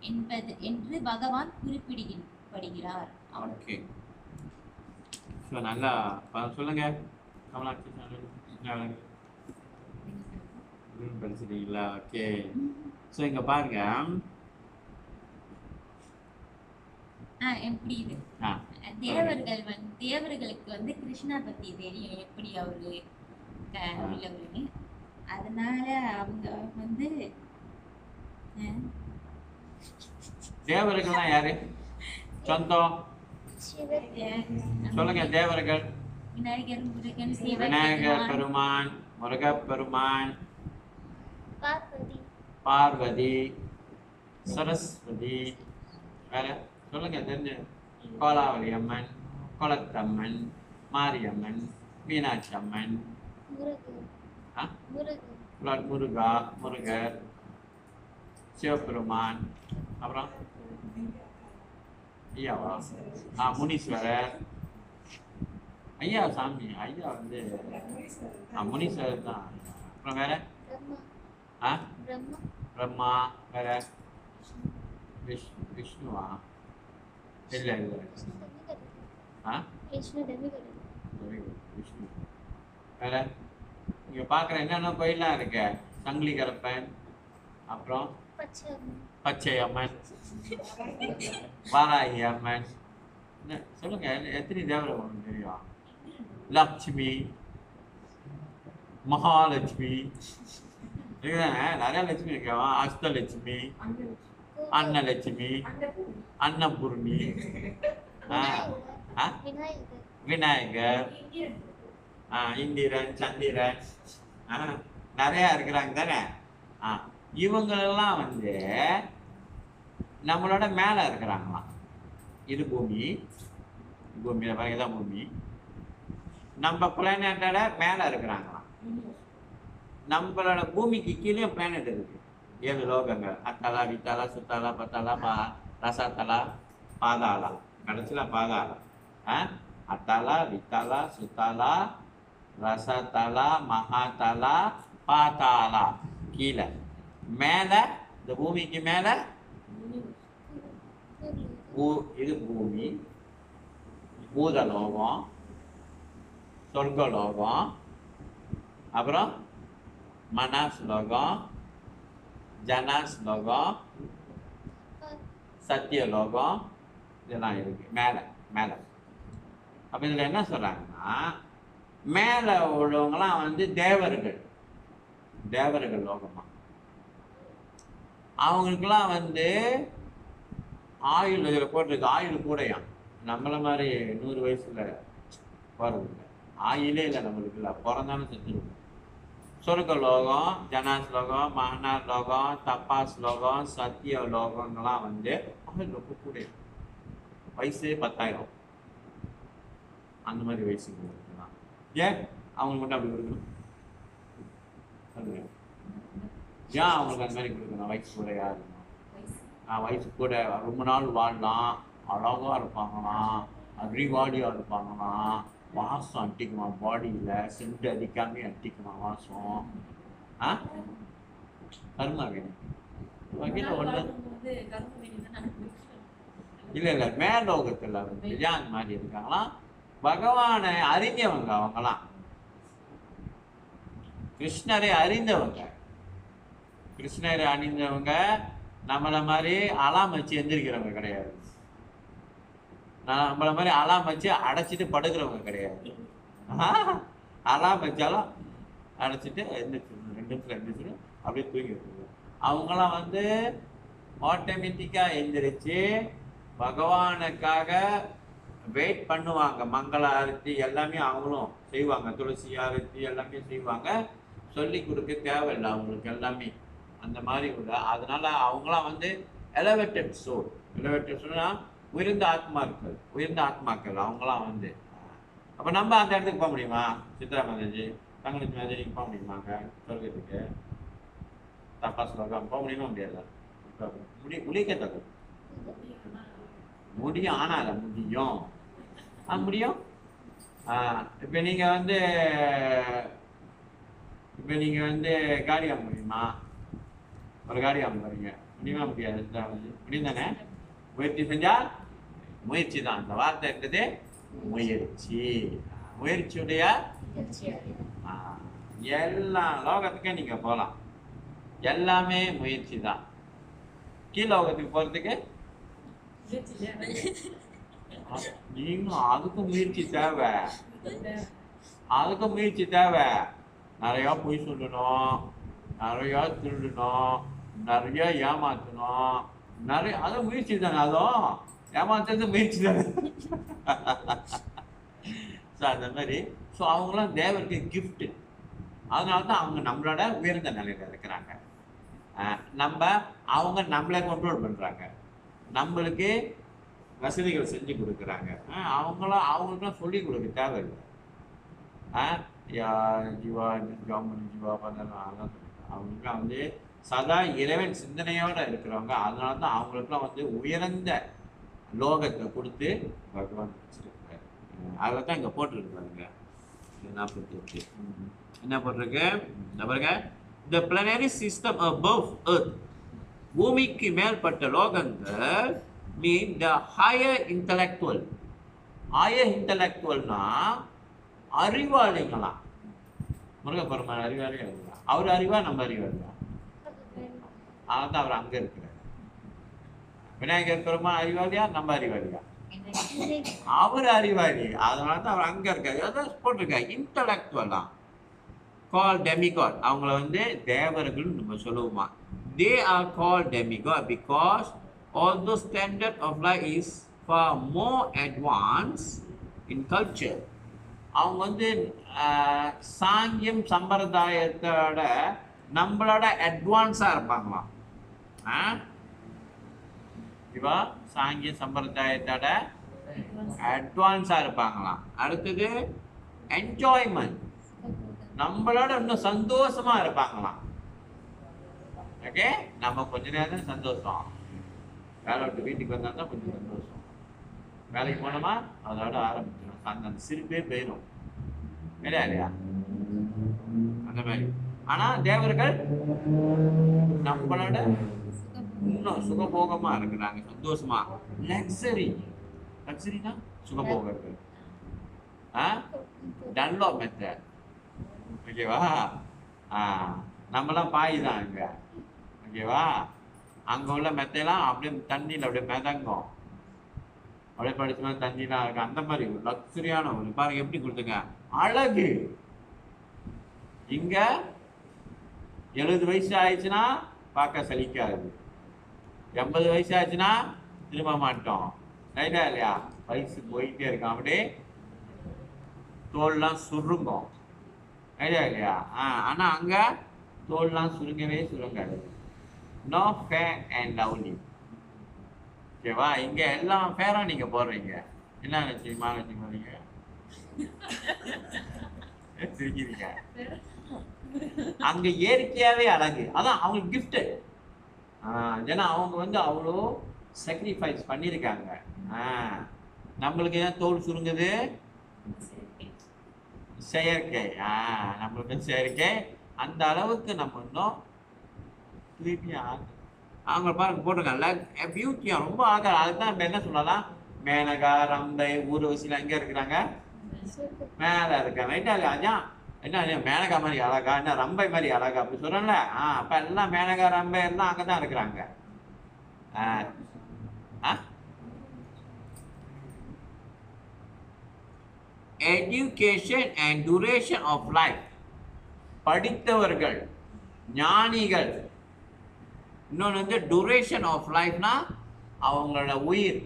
என்பது என்று பகவான் குறிப்பிடப்படுகிறார். ஓகே, ஸோ நல்லா சொல்லுங்க. படிச்சிட்டீங்களா? ஓகே, ஸோ இங்க பாருங்க. எப்படி இது தேவர்களுக்கு வந்து கிருஷ்ணா பத்தி தெரியும், எப்படி அவரு உள்ளவருன்னு. அதனால அவங்க வந்து தேவர்கள்னா யாரு? சொந்தம் சொல்லுங்க. தேவர்கள் விநாயகர், முருகன், விநாயகர் பெருமான், முருகப்பெருமான், பார்வதி, சரஸ்வதி, வேற சொல்லுங்க தெரிஞ்சு. கோலாவளி அம்மன், குளத்தம்மன், மாரியம்மன், மீனாட்சி அம்மன், முருகா, முருகர், சிவபெருமான், அப்புறம் ஐயாவா? முனீஸ்வரர். ஐயா சாமி, ஐயா வந்து முனீஸ்வரர் தான். அப்புறம் வேற பிரம்மா, வேற விஷ்ணுவா? இல்ல இல்ல, விஷ்ணு. வேற இங்க பாக்குற என்னென்ன கோயிலாம் இருக்கு? சங்கிலி கரப்பன், அப்புறம் பச்சை அம்மன், வாராகி அம்மன். சொல்லுங்க, எத்தனை தேவரை உங்களுக்கு தெரியும்? லட்சுமி, மகாலட்சுமி, நிறைய லட்சுமி இருக்கா. அஷ்டலட்சுமி, அன்னலட்சுமி, அன்னபூர்ணி, விநாயகர், இந்திரன், சந்திரன், நிறைய இருக்கிறாங்க தானே. இவங்களெல்லாம் வந்து நம்மளோட மேல இருக்கிறாங்களாம். இது பூமி, பூமியில பாருங்கதான் பூமி. நம்ம பிளானட்டோட மேல இருக்கிறாங்களாம். நம்மளோட பூமிக்கு கீழே பிளானட் இருக்கு. 7 லோகங்கள்: அத்தலா, வித்தலா, சுத்தலா, பத்தலா, ரசத்தலா, பாதாளா. கடைசியில பாதாளா. அத்தலா, வித்தலா, சுத்தலா, ரசத்தலா, மகாதலா, பாதாளா. கீழே மேல, இந்த பூமிக்கு மேல இது பூமி, பூதலோகம், சொர்க்கலோகம், அப்புறம் மனாஸ் லோகம், ஜனாஸ் லோகம், சத்தியலோகம், இதெல்லாம் இருக்கு மேலே மேலே. அப்போ இதில் என்ன சொல்கிறாங்கன்னா, மேலே உள்ளவங்களாம் வந்து தேவர்கள், தேவர்கள் லோகமா. அவங்களுக்கெல்லாம் வந்து ஆயுள் இதில் போட்டிருக்கு, ஆயுள் கூடையாம். நம்மளை மாதிரி 100 வயசுல போகிறது இல்லை, ஆயுளே இல்லை நம்மளுக்கு. இல்லை, பிறந்தாலும் செத்துருவோம். சொர்க்க லோகம், ஜனாஸ் லோகம், மகனார் லோகம், தப்பாஸ் லோகம், சத்திய லோகங்கள்லாம் வந்து ஆயுள் ரொம்ப கூடையும். வயசு 10,000 அந்த மாதிரி வயசுக்கு இருக்கலாம். ஏன் அவங்களுக்கு மட்டும் அப்படி கொடுக்கணும்? ஏன் அவங்களுக்கு அந்த மாதிரி கொடுக்கணும்? வயசு கூட யார் இருக்கணும்? வயசு கூட ரொம்ப நாள் வாழலாம், அழகாக இருப்பாங்களாம், அறிவாளியாக இருப்பாங்களாம், வாசம் அட்டிக்குமா பாடியில், சென்ட் அடிக்காமே அட்டிக்குமா வாசம். கருமா வேணும் வகையில் ஒன்று இல்லை இல்லை. மேலோகத்தில் வந்து ஏன் அந்த மாதிரி இருக்காங்களாம்? பகவானை அறிஞ்சவங்க அவங்களாம், கிருஷ்ணரை அறிந்தவங்க. கிருஷ்ணரை அறிந்தவங்க நம்மளை மாதிரி அலாம் வச்சு எந்திரிக்கிறவங்க கிடையாது, நம்மளை மாதிரி அலாம் வச்சு அடைச்சிட்டு படுக்கிறவங்க கிடையாது. அலாம் வச்சாலும் அடைச்சிட்டு எந்திரிச்சிடணும், 2 நிமிஷம் எந்திரிச்சிடும், அப்படியே தூங்கி விட்டுருவோம். அவங்களாம் வந்து ஆட்டோமேட்டிக்காக எந்திரிச்சு பகவானுக்காக வெயிட் பண்ணுவாங்க. மங்கள ஆரத்தி எல்லாமே அவங்களும் செய்வாங்க, துளசி ஆரத்தி எல்லாமே செய்வாங்க. சொல்லி கொடுக்க தேவையில்லை அவங்களுக்கு எல்லாமே அந்த மாதிரி உள்ள. அதனால அவங்களாம் வந்து எலவேட்டட் சோல். எலவேட்டட் சோல்னா உயர்ந்த ஆத்மாக்கள், உயர்ந்த ஆத்மாக்கள் அவங்களாம் வந்து. அப்போ நம்ம அந்த இடத்துக்கு போக முடியுமா? சித்ரா மாதாஜி, தங்கலட்சுமி மாதாஜிக்கு போக முடியுமாங்க சொர்க்கத்துக்கு? தப்பாஸ் லோகம் போக முடியுமா? முடியாது. முடிக்க தகு முடியும், ஆனால் முடியும், முடியும். இப்போ நீங்கள் வந்து காடி வாங்க முடியுமா? ஒரு காடி வாங்க போறீங்க, முடியுமா? முடியாது. முடியும் தானே? முயற்சி செஞ்சால் முயற்சி தான். அந்த வார்த்தை இருக்குது முயற்சி. முயற்சியுடைய எல்லா லோகத்துக்கும் நீங்கள் போகலாம், எல்லாமே முயற்சி தான். கீழ் லோகத்துக்கு போகிறதுக்கு நீங்களும் அதுக்கும் முயற்சி தேவை, அதுக்கும் முயற்சி தேவை. நிறையா பொய் சொல்லணும், நிறையா திருடணும், நிறைய ஏமாற்றணும், நிறைய. அதுவும் முயற்சி தானே, அதுவும் ஏமாத்துறது முயற்சி தானே. ஸோ அந்த மாதிரி. ஸோ அவங்களாம் தேவருக்கு கிஃப்ட்டு. அதனால தான் அவங்க நம்மளோட உயர்ந்த நிலையில் இருக்கிறாங்க. அவங்க நம்மளை கண்ட்ரோல் பண்ணுறாங்க, நம்மளுக்கு வசதிகள் செஞ்சு கொடுக்குறாங்க. அவங்களுக்குலாம் சொல்லி கொடுக்க தேவையில்லை. ஜீவா ஜீவா பண்ணலாம், அவங்களுக்குலாம் வந்து சதா இறைவன் சிந்தனையோடு இருக்கிறவங்க. அதனால தான் அவங்களுக்குலாம் வந்து உயர்ந்த லோகத்தை கொடுத்து பகவான் வச்சிருக்காரு. அதில் தான் இங்கே போட்டிருக்காங்க 48. என்ன போட்டிருக்கு பாருங்க? The planetary system above Earth, பூமிக்கு மேற்பட்ட லோகங்கள் mean the higher intellectual. higher intellectualனா அறிவாளிங்களா? முருகப்பெருமான் அறிவாளியா இருக்கா? அவர் அறிவா நம்ம அறிவாளியா? அதான் அவர் அங்க இருக்கிறார். விநாயகர் பெருமான் அறிவாளியா நம்ம அறிவாளியா? அவர் அறிவாளி. அதனால தான் அவர் அங்க இருக்காரு. அதான் போட்டிருக்காரு இன்டலெக்சுவலா. கால் டெமிகாட். அவங்கள வந்து தேவர்கள் நம்ம சொல்லுவோமா? They are called demigod because although standard of life is far more advanced in culture. அவங்க வந்து சாங்கியம் சம்பிரதாயத்தோட நம்மளோட அட்வான்ஸாக இருப்பாங்களாம். இவா சாங்கிய சம்பிரதாயத்தோட அட்வான்ஸாக இருப்பாங்களாம். அடுத்தது என்ஜாய்மெண்ட், நம்மளோட இன்னும் சந்தோஷமா இருப்பாங்களாம். ஓகே, நம்ம கொஞ்ச நேரம் சந்தோஷம், வேலை விட்டு வீட்டுக்கு வந்தால் தான் கொஞ்சம் சந்தோஷம். வேலைக்கு போனோமா அதோட ஆரம்பிச்சிடும், அந்த சிரிப்பே போயிடும் இல்லையா? அந்த மாதிரி. ஆனா தேவர்கள் நம்மளோட இன்னும் சுகபோகமா இருக்கிறாங்க, சந்தோஷமா. லக்ஸரி, லக்ஸரினா சுகபோகங்கள். டன்லோ மெத்தட். ஓகேவா? நம்மளாம் பாய் தான் அங்க. ஓகேவா? அங்க உள்ள மெத்தையெல்லாம் அப்படியே தண்ணியில் அப்படியே மிதங்கும். உழைப்படிச்சுனா தண்ணிலாம் இருக்கு, அந்த மாதிரி ஒரு லக்ஸரியான ஒரு பாருங்க எப்படி கொடுத்துங்க அழகு. இங்க 70 வயசு ஆயிடுச்சுன்னா பார்க்க சலிக்காது, 80 வயசு ஆச்சுன்னா திரும்ப மாட்டோம். ரைட்டா இல்லையா? வயசு போயிட்டே இருக்கும், அப்படியே தோல்லாம் சுருங்கும். ரைட்டா இல்லையா? ஆனா அங்க தோல்லாம் சுருங்கவே சுருங்காது. No Fair and Lovely. ஓகேவா? இங்க எல்லாம் ஃபேரா நீங்க போடுறீங்க. என்ன நினைச்சீங்க நீங்க சிரிக்கிறீங்க. அங்க இயற்கையாவே அழகு, அதான் அவங்க கிஃப்ட். ஏன்னா அவங்க வந்து அவ்வளோ சாக்ரிஃபைஸ் பண்ணியிருக்காங்க. நம்மளுக்கு ஏன் தோல் சுருங்குது? செயற்கை. நம்மளுக்கு செயற்கை. அந்த அளவுக்கு நம்ம இன்னும் திருப்பியா அவங்க பாருங்க போட்டிருக்காங்கல்ல, பியூட்டியா ரொம்ப அழகா. அதுதான் நம்ம என்ன சொல்லலாம், மேனகா, ரம்பை, ஊர்வசிலாம் எங்க இருக்கிறாங்க? மேல இருக்காங்க. ரைட்டா இல்லையா? அதான் என்ன மேனகா மாதிரி அழகா, என்ன ரம்பை மாதிரி அழகா அப்படி சொல்றேன்ல. அப்ப எல்லாம் மேனகா, ரம்பை எல்லாம் அங்கதான் இருக்கிறாங்க. Education and duration of life. படித்தவர்கள், ஞானிகள். இன்னொன்று வந்து டியூரேஷன் ஆஃப் லைஃப்னா அவங்களோட உயிர்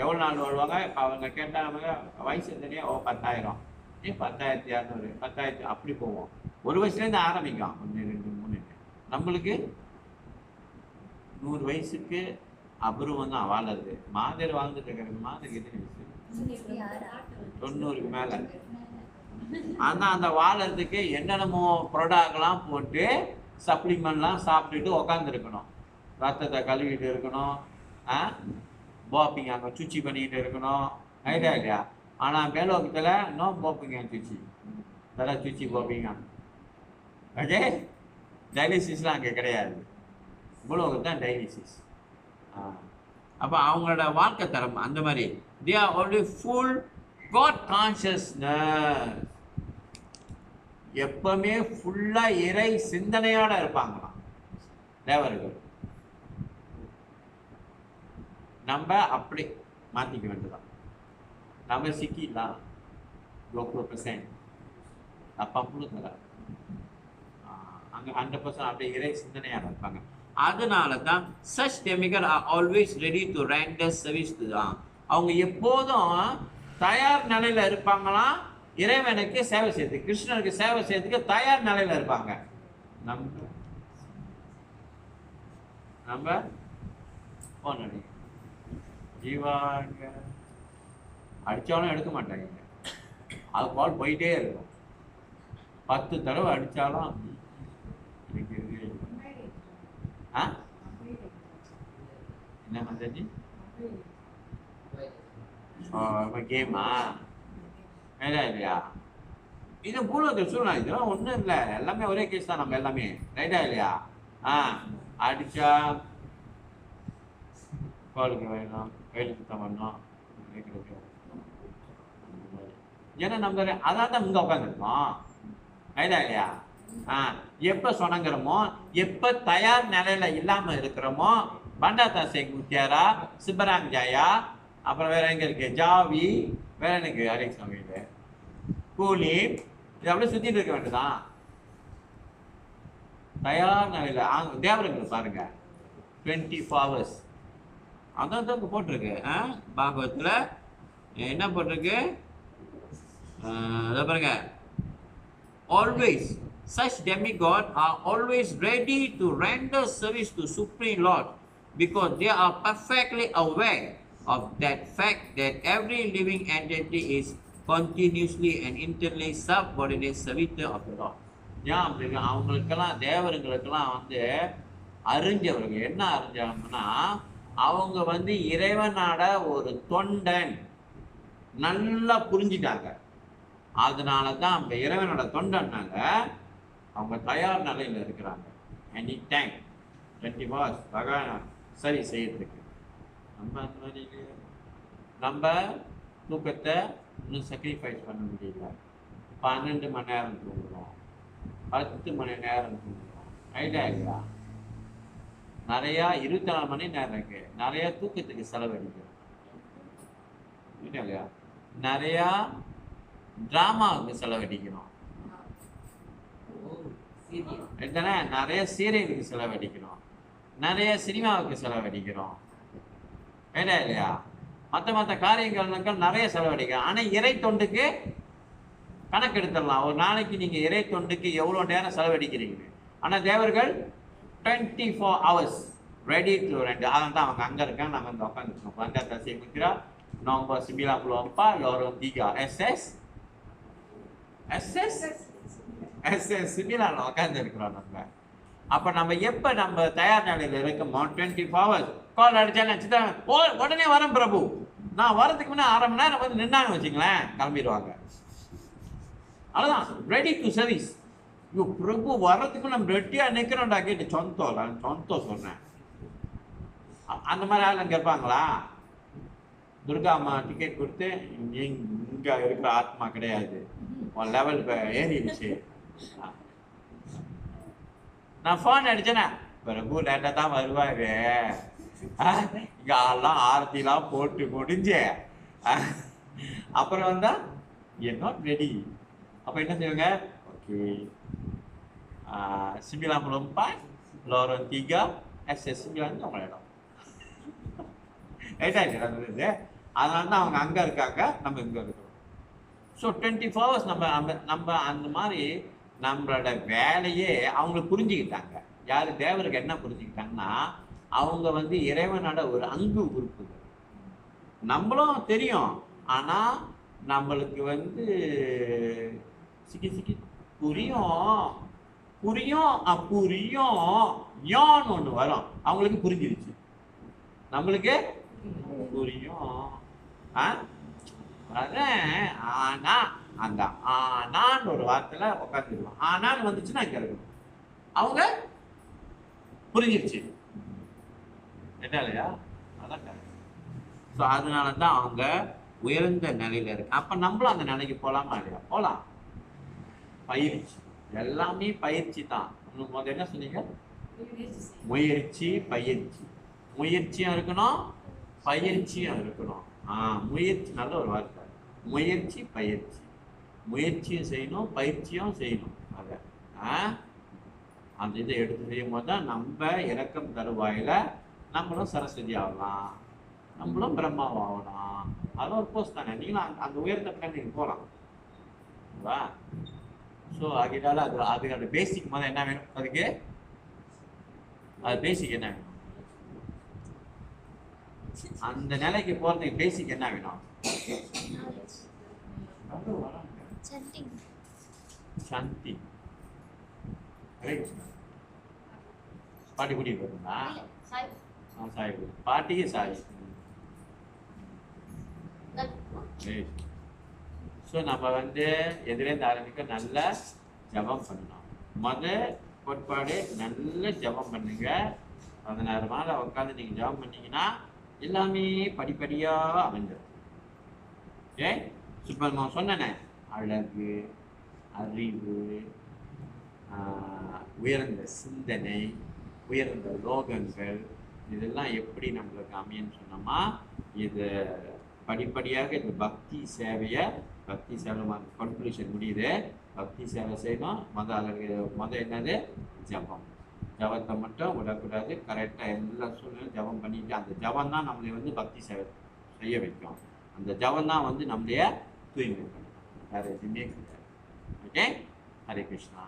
எவ்வளோ நாள் வருவாங்க. இப்போ அவங்க கேட்டாங்க வயசு தெரியா, 10,000, 10,200, 10,000 அப்படி போவோம். ஒரு வயசுலேருந்து ஆரம்பிக்கும், 1, 2, 3. நம்மளுக்கு 100 வயசுக்கு அபூர்வம் தான் வாழறது. மாதர் வாழ்ந்துட்டு இருக்கிறது. மாதருக்கு எத்தனை வயசு? 90க்கு மேலே. ஆனால் அந்த வாழறதுக்கு என்னென்னமோ ப்ரொடக்ட்லாம் போட்டு சப்ளிமெண்ட்லாம் சாப்பிட்டுட்டு உக்காந்துருக்கணும். ரத்தத்தை கழுவிட்டு இருக்கணும், போப்பிங்க அங்கே சுச்சி பண்ணிக்கிட்டு இருக்கணும். ஐடியா இல்லையா? ஆனால் மேலோகத்தில் இன்னும் போப்பிங்க சுச்சி, தலை சுச்சி போப்பிங்க. ஓகே, டைலிசிஸ்லாம் அங்கே கிடையாது. பூலோகம் தான் டைலிசிஸ். அப்போ அவங்களோட வாழ்க்கை தரம் அந்த மாதிரி. they are only full God consciousness. எப்பவுமே ஃபுல்லா இறை சிந்தனையோட இருப்பாங்களாம் தேவர்கள். நம்ம அப்படி மாத்திக்க வேண்டியதான். நம்ம சிக்கிடலாம் 100%. அப்பா முழுக்க அங்க 100% அப்படியே இறை சிந்தனையோட இருப்பாங்க. அதனால தான் such demigod are always ready to render service to them. அவங்க எப்போதும் தயார் நிலையில இருப்பாங்களாம் இறைவனுக்கு சேவை செய்யறது, கிருஷ்ணனுக்கு சேவை செய்யறதுக்கு தயார் நிலையில இருப்பாங்க. நம்ம போன் அடி ஜீவாங்க அடிச்சாலும் எடுக்க மாட்டாங்க. அது பால் போயிட்டே இருக்கும். 10 தடவை அடிச்சாலும் என்ன மந்தாஜி கேமா இல்லையா? இது பூலோகத்தில் சொல்லலாம். இதெல்லாம் ஒன்றும் இல்லை, எல்லாமே ஒரே கேஸ் தான். நம்ம எல்லாமே ரைட்டா இல்லையா? அடிச்சா காலுக்கு வேணும், கையில் சுத்தம் பண்ணணும். ஏன்னா நம்ம அதான் தான் இங்கே உட்காந்துருக்கோம். ரைட்டா இல்லையா? எப்போ சொன்னங்கிறோமோ, எப்போ தயார் நிலையில இல்லாம இருக்கிறோமோ, பண்டாத்தா சேக் முத்தியாரா, சிபராங் ஜாயா, அப்புறம் வேற எங்க இருக்கு ஜாவி, வேற எனக்கு ஹரிக் சாமியில கூலி, இது அப்படியே சுத்திட்டு இருக்க வேண்டியதான் தயார் நிலையில. தேவரங்களை பாருங்க 24 hours. அதான் தான் போட்டிருக்கு பாகவத்துல. என்ன போட்டிருக்கு பாருங்க, always such demigods are always ready to render service to Supreme Lord because they are perfectly aware of that fact that every living entity is continuously and internally subordinate servitor of the Lord. ஏன் அப்படிங்க? அவங்களுக்கெல்லாம் தேவர்களுக்கெல்லாம் வந்து அறிஞ்சவர்கள். என்ன அறிஞ்சாங்கன்னா, அவங்க வந்து இறைவனாட ஒரு தொண்டன் நல்லா புரிஞ்சிட்டாங்க. அதனால தான் அந்த இறைவனோட தொண்டன்னாங்க அவங்க தயார் நிலையில் இருக்கிறாங்க. எனி டைம் 20 hours பகவான் சரி செய்யறதுக்கு. நம்ம அந்த மாதிரி நம்ம தூக்கத்தை இன்னும் சாக்ரிஃபைஸ் பண்ண முடியல. 12 மணி நேரம் தூங்குறோம், 10 மணி நேரம் தூங்குறோம். ஐடியா இல்லையா? நிறையா 24 மணி நேரம் இருக்கு. நிறைய தூக்கத்துக்கு செலவழிக்கிறோம். இல்லையா? நிறையா டிராமாவுக்கு செலவழிக்கணும், தானே? நிறைய சீரியலுக்கு செலவழிக்கணும், நிறைய சினிமாவுக்கு செலவழிக்கிறோம், வேலையா இல்லையா? மற்ற காரியங்களுக்கு நிறைய செலவழிக்கிறோம். ஆனால் இறை தொண்டுக்கு கணக்கு எடுத்துடலாம். ஒரு நாளைக்கு நீங்கள் இறை தொண்டுக்கு எவ்வளோ நேரம் செலவழிக்கிறீங்க. ஆனால் தேவர்கள் 24 hours ரெடி டு ரெண்டு. அதனால தான் அவங்க அங்கே இருக்காங்க, நம்ம இங்கே உட்காந்துருக்கோம். Planta Kasih Putra nombor 94 lorong 3 SS 9 உட்காந்துருக்குறோம் நம்ம. அப்போ நம்ம எப்போ நம்ம தயார் நிலையில் இருக்கோமோ 24 hours கால் அடிச்சாலும் சித்தா உடனே வரேன் பிரபு, நான் வரதுக்கு முன்னே 1/2 மணி நேரம் வந்து நின்னாங்க வச்சுங்களேன், கிளம்பிடுவாங்க. அவ்வளோதான், ரெடி டு சர்வீஸ். ஐயோ பிரபு வர்றதுக்கு நம்ம ரெட்டியாக நிற்கிறோம்டா கேட்டு சொந்தம் சொன்னேன். அந்த மாதிரி ஆள் அங்கே இருப்பாங்களா? துர்கா அம்மா டிக்கெட் கொடுத்து இங்கே இருக்கிற ஆத்மா கிடையாது, உன் லெவல் ஏறிடுச்சு. நான் ஃபோன் அடிச்சேனே, பிரபு லேட்டாக தான் வருவாரு, இங்கே ஆள்லாம் ஆரத்திலாம் போட்டு முடிஞ்சு அப்புறம் வந்தா you're not ready. அப்போ என்ன செய்வாங்க? ஓகே 94 lorong 3 SS 9 அவங்க இடம். ரைட்டா இல்லையா? அதனால தான் அவங்க அங்கே இருக்காங்க, நம்ம இங்கே இருக்கிறோம். ஸோ 24 hours நம்ம அந்த மாதிரி நம்மளோட வேலையே அவங்களுக்கு புரிஞ்சுக்கிட்டாங்க. யார் தேவருக்கு என்ன புரிஞ்சுக்கிட்டாங்கன்னா, அவங்க வந்து இறைவனோட ஒரு அங்கு உறுப்புகள். நம்மளும் தெரியும், ஆனால் நம்மளுக்கு வந்து சிக்கி புரியும் யோன்னு ஒன்று வரும். அவங்களுக்கு புரிஞ்சிருச்சு, நம்மளுக்கு புரியும். ஆனா அந்த ஆனான்னு ஒரு வார்த்தையில உட்காந்துருவோம். ஆனான்னு வந்துச்சுன்னா இங்க இருக்கணும். அவங்க புரிஞ்சிருச்சு, என்ன இல்லையா? அதான். ஸோ அதனால தான் அவங்க உயர்ந்த நிலையில இருக்கு. அப்ப நம்மளும் அந்த நிலைக்கு போலாமா இல்லையா? போலாம். பயிற்சி, எல்லாமே பயிற்சி தான். முதல்ல என்ன சொன்னீங்க? முயற்சியும் இருக்கணும், பயிற்சியும் இருக்கணும். முயற்சி நல்ல ஒரு வார்த்தை. முயற்சியும் செய்யணும், பயிற்சியும் செய்யணும். அதை அந்த இதை எடுத்து செய்யும் போது தான் நம்ம இறக்கம் தருவாயில நம்மளும் சரஸ்வதி ஆகலாம், நம்மளும் பிரம்மாவாகலாம். அதெல்லாம் ஒரு போஸ்ட் தானே. நீங்களும் அந்த உயர்த்த நீங்கள் போகலாம். ஸோ ஆகிட்டால அதுக்கு பேசிக் முதல்ல என்ன வேணும்? அதுக்கு அது பேசிக் என்ன வேணும்? அந்த நிலைக்கு போறதுக்கு பேசிக் என்ன வேணும்? சாந்தி. பாட்டி கூட்டிட்டு போறீங்களா? சாய் பாட்டிக்கு சாய். ஸோ நம்ம வந்து எதிரேந்து ஆரம்பிக்க நல்ல ஜபம் பண்ணணும். கோட்பாடு நல்ல ஜபம் பண்ணுங்க. 16 நாள் உட்காந்து நீங்கள் ஜபம் பண்ணீங்கன்னா எல்லாமே படிப்படியாக அமைஞ்சிடும். ஓகே, இப்போ நான் சொன்னேனே, அழகு, அறிவு, உயர்ந்த சிந்தனை, உயர்ந்த லோகங்கள், இதெல்லாம் எப்படி நம்மளுக்கு அமையன்னு சொன்னோமா, இது படிப்படியாக இந்த பக்தி சேவை கன்க்ளூஷன் முடியுது. பக்தி சேவை செய்யணும். முதல் என்னது? ஜபம். ஜபத்தை மட்டும் விடக்கூடாது. கரெக்டாக எல்லா சூழ்நிலையும் ஜபம் பண்ணிட்டு, அந்த ஜபம் தான் நம்மளை வந்து பக்தி சேவை செய்ய வைக்கும். அந்த ஜபம் தான் வந்து நம்மளைய தூய்மை பண்ணும். வேறு எதுவுமே கிடையாது. ஓகே, ஹரே கிருஷ்ணா.